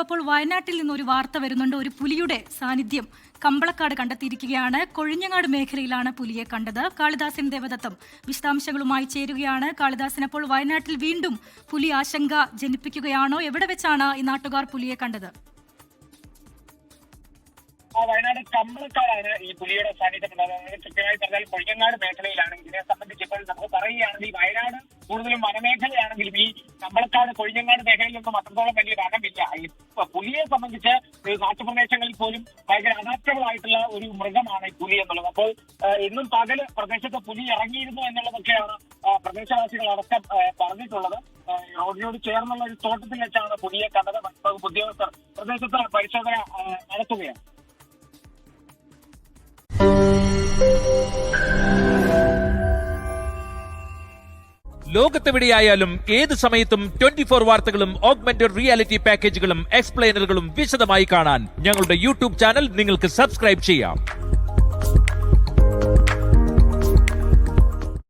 അപ്പോൾ വയനാട്ടിൽ നിന്ന് ഒരു വാർത്ത വരുന്നുണ്ട്. ഒരു പുലിയുടെ സാന്നിധ്യം കമ്പളക്കാട് കണ്ടെത്തിയിരിക്കുകയാണ്. കൊഴിഞ്ഞങ്ങാട് മേഖലയിലാണ് പുലിയെ കണ്ടത്. കാളിദാസൻ ദേവദത്തം വിശദാംശങ്ങളുമായി ചേരുകയാണ്. കാളിദാസൻ, അപ്പോൾ വയനാട്ടിൽ വീണ്ടും പുലി ആശങ്ക ജനിപ്പിക്കുകയാണോ? എവിടെ വെച്ചാണ് ഈ നാട്ടുകാർ പുലിയെ കണ്ടത്? വയനാട് കമ്പളക്കാടാണ് ഈ പുലിയുടെ സാന്നിധ്യം. കൃത്യമായി പറഞ്ഞാൽ കൊഴിഞ്ഞങ്ങാട് മേഖലയിലാണ്. ഇതിനെ സംബന്ധിച്ച് ഇപ്പോൾ നമുക്ക് പറയുകയാണെങ്കിൽ ഈ വയനാട് കൂടുതലും വനമേഖലയാണെങ്കിലും ഈ കമ്പളക്കാട് കൊഴിഞ്ഞങ്ങാട് മേഖലയിലൊന്നും അത്രത്തോളം വലിയ വനമില്ല. ഈ പുലിയെ സംബന്ധിച്ച് കാട്ടുപ്രദേശങ്ങളിൽ പോലും ഭയങ്കര അഡാപ്റ്റബിൾ ആയിട്ടുള്ള ഒരു മൃഗമാണ് ഈ പുലി എന്നുള്ളത്. അപ്പോൾ ഇന്നും പകല് പ്രദേശത്ത് പുലി ഇറങ്ങിയിരുന്നു എന്നുള്ളതൊക്കെയാണ് പ്രദേശവാസികൾ അടക്കം പറഞ്ഞിട്ടുള്ളത്. റോഡിനോട് ചേർന്നുള്ള ഒരു തോട്ടത്തിൽ വെച്ചാണ് പുലിയെ കണ്ടത്. വനംവകുപ്പ് ഉദ്യോഗസ്ഥർ പ്രദേശത്ത് പരിശോധന നടത്തുകയാണ്. ലോകത്തെവിടെയായാലും ഏത് സമയത്തും 24 വാർത്തകളും ഓഗ്മെന്റഡ് റിയാലിറ്റി പാക്കേജുകളും എക്സ്പ്ലെയിനറുകളും വിശദമായി കാണാൻ ഞങ്ങളുടെ യൂട്യൂബ് ചാനൽ നിങ്ങൾക്ക് സബ്സ്ക്രൈബ് ചെയ്യാം.